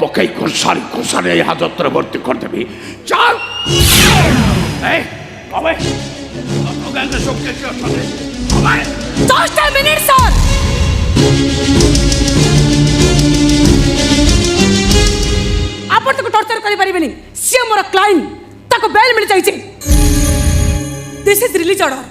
पकई घोषारी घोषारी हाजत भर्ती करदेवी चल Just a minute, sir. आपण तक टॉर्चर करि परिबेनी सी मोर क्लाइंट ताको बेल मिल जाई छी दिस इज रिलीज ऑर्डर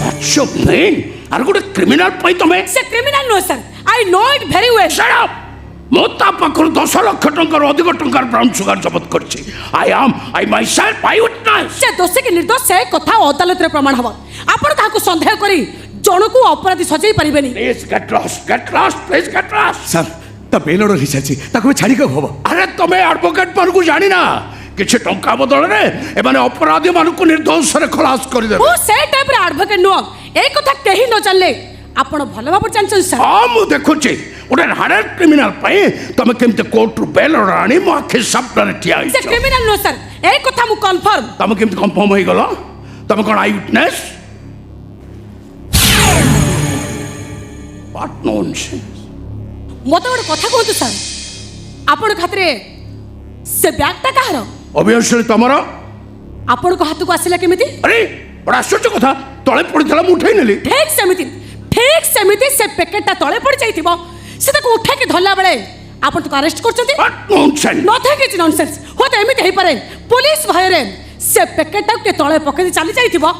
अच्छा प्लेन आर गुड क्रिमिनल पई तमे से criminal no sir I know it very well shut up मोता पाखर 10 लाख टंकार अधिक टंकार ब्राउन सुगर जब्त करछि आई माई सेल्फ आई विटनेस से दोषी के निर्दोष से कथा अदालत रे प्रमाण हबो आपण ताको संदेह करी जणको अपराधी सजाई परिबेनी please get lost please get lost sir ता बेल ऑर्डर हिसाची ताको छाड़ी के होबो अरे तमे एडवोकेट पर को जानी ना किछि टंका बदल रे ए माने अपराधी मानको निर्दोष रे खलास कर दे ओ से टाइप रे एडवोकेट नो ए कथा केही न जानले आपण भलो भाबो जानछन सर हां मु देखुछि ओडे हार्ड क्रिमिनल पई तमे केमते कोर्ट रु बेल ऑर्डर आनी मो आखे सामने ठिया से क्रिमिनल नो सर ए कथा मु कंफर्म तमे केमते कंफर्म होई गलो तमे कोन आई विटनेस व्हाट नॉनसेंस मते गोटे कथा कहतु सर आपण खातरे से बैग ता कहार ऑब्वियसली तमरो आपण को हाथ को आसिला केमिति अरे बड़ा आश्चर्य कथा तळे पड़ितला मु उठाई नेली ठीक सेमिति से पैकेटटा तळे पड़ जाइथिबो से ताको उठा के धरला बेले आपण तो अरेस्ट करछथि what nonsense nothing is nonsense होते एमिति हे पारे पुलिस भयरे से पैकेटटा के तळे पकड़ी चली जाइथिबो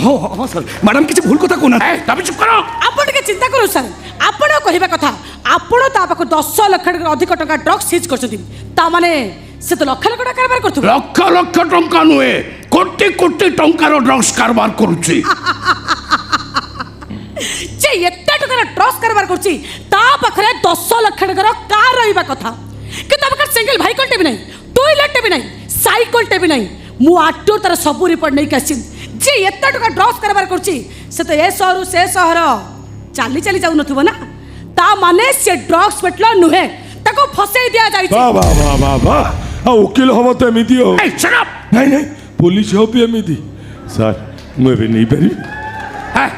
हो हो सर मैडम किछ भूल कथा कोना ए तबे चुप करो आपण के चिंता करू सर आपण कहिबा कथा आपण ता पाक 10 लाख अधिक टका ड्रग्स सीज करछथि ता माने से तो लाख लाख कारोबार करथु लाख टंका नुए कोटी टंकार ड्रग्स कारोबार करूची जे एत्ता टका ड्रग्स कारोबार करछि ता पाखरे 10 लाख टकार कार रहिबा कथा कि ता पाखरे सिंगल व्हीकल टे भी नहीं टॉयलेट टे भी नहीं साइकिल टे भी नहीं मु आटो तार सब रिपोर्ट नहीं काछि जे एत्ता टका ड्रग्स कारोबार करछि से तो ए शहर से शहर चाली चाली जाउ नथुबो ना ता माने से ड्रग्स पेटला नुहे ताको फसेई दिया जाई वाह वाह वाह वाह वाह आ वकील हम तो एमिति हो ए शट अप नहीं नहीं पुलिस हो भी एमिति सर मैं भी नहीं पारी हां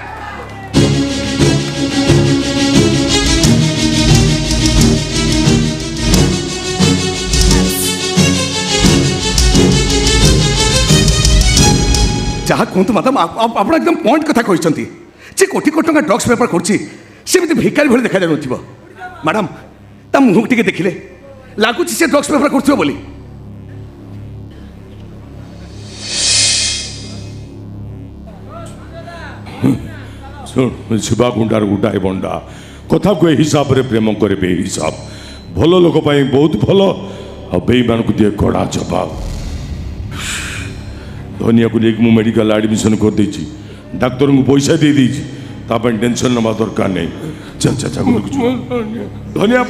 जहाँ कहतु मैडम आप एकदम पॉइंट कथा कहते जे कोटी कोटी टका ड्रग्स बेपार करछि सेमती भिखारी भली देखा जाउथिबो मैडम ता मुह टिके देखिले लागुछि से ड्रग्स बेपार करथिबो बोली सुन शिवा गुंडार गुडाए बंडा कथा को हिसाब रे प्रेम करे बे हिसाब भलो लोक पई बहुत भलो आ बेईमान को दिए कड़ा जवाब धनिया को लेके मु मेडिकल एडमिशन कर देछि डॉक्टर को पैसा दे देछि तापन टेंशन नबा दरकार नहीं चल चल चल धनिया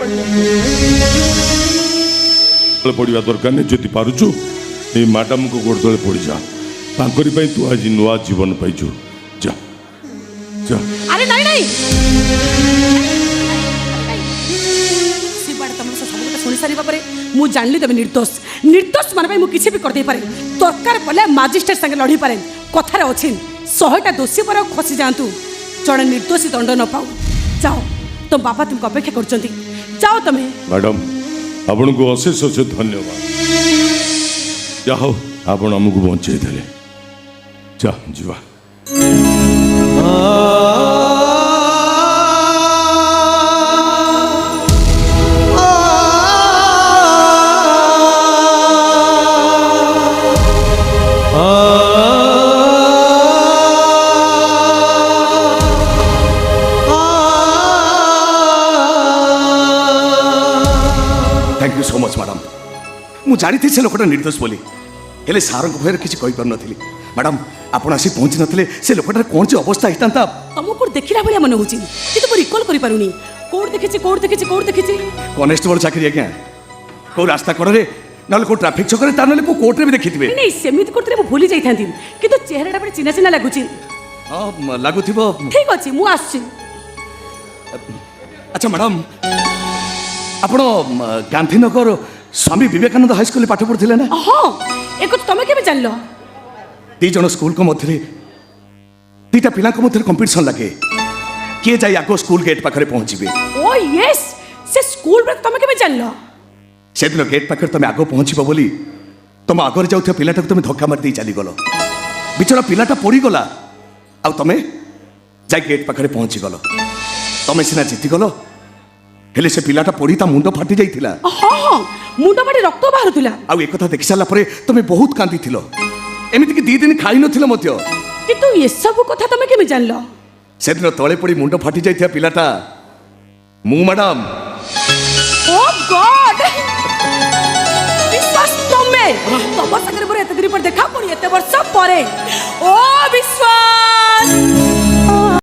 पड़िया दरकार नहीं जति पारुछु ए मैडम को गोड़ तले पड़ी जा तांकरी पई तू आज नुआ जीवन पाइछु जा जा अरे नहीं नहीं सिबाड़ तमन से सब गोटे सुनि सारिबा परे मु जानली तबे निर्दोष मन भाई मु किछि भी कर दे पारे दरकार पले मजिस्ट्रेट संगे लड़ी पारे कथारे अछि 100टा दोषी पर खसी जांतु जड़े निर्दोषी दंड न पाऊ जाओ तुम बाबा तुमको अपेक्षा करछंती जाओ तमे मैडम आपण को अशेष अशेष धन्यवाद जाओ आपण हमको बंचे देले जा जीवा thank you so much madam मु जानी थी से लोकटा निर्दोष बोली हेले सार भयर किसी कहि पार नथिली मैडम आपण आसी पहुंची नथिले से लोकटार कोन जे अवस्था हितांता तुमको देखिला भलिया मन होची कि तो रिकॉल करि पारुनी कोड देखिछि कॉन्स्टेबल चाकरी आज्ञा को रास्ता कड़े नले को ट्रैफिक छकरे तार नले को कोर्ट रे भी देखिथिबे नहीं सेमित करतरे मु भूली जाइथांती किंतु चेहराटा पर चिना चिना लागुची हां लागुथिबो ठीक अछि मु आछि अच्छा मैडम आपण गांधीनगर स्वामी विवेकानंद हाई स्कूल पाठ पढ़ुथिले ना हां एको तमे केबे जानलो दी जण स्कूल को मध्यरे दुईटा पिला मध्य कंपिटिशन लगे किए जाए आग स्कूल गेट पाखे पहुंचे। ओ यस से स्कूल में तुम केबे जानलो से दिन गेट पाखे तुम आग पहुंचब बोली तुम आगर जाऊे पिलाटा तुम धक्का मार चलीगल बिचरा पिलाटा पड़गला आ तुम जा गेट पाखे पहुंचीगल तुम सीना जीतीगल हेले से पिलाटा पड़ी ता मुंड फाटी जाइथिला। हाँ हाँ मुंड फाटी रक्त बाहरुला आ एक कथा देखि सारा परे तुम बहुत कांदी थिलो एमिति कि 2 दिन खाई नथिलो मध्य किंतु ये सब कथा तुम केबे जानलो से दिन तळे पड़ी मुंड फाटी जाइथिया पिलाटा मु मैडम। ओ गॉड विश्वास तुम्हें तुम संगे एते दिन पर देखा पड़ी एते वर्ष परे ओ विश्वास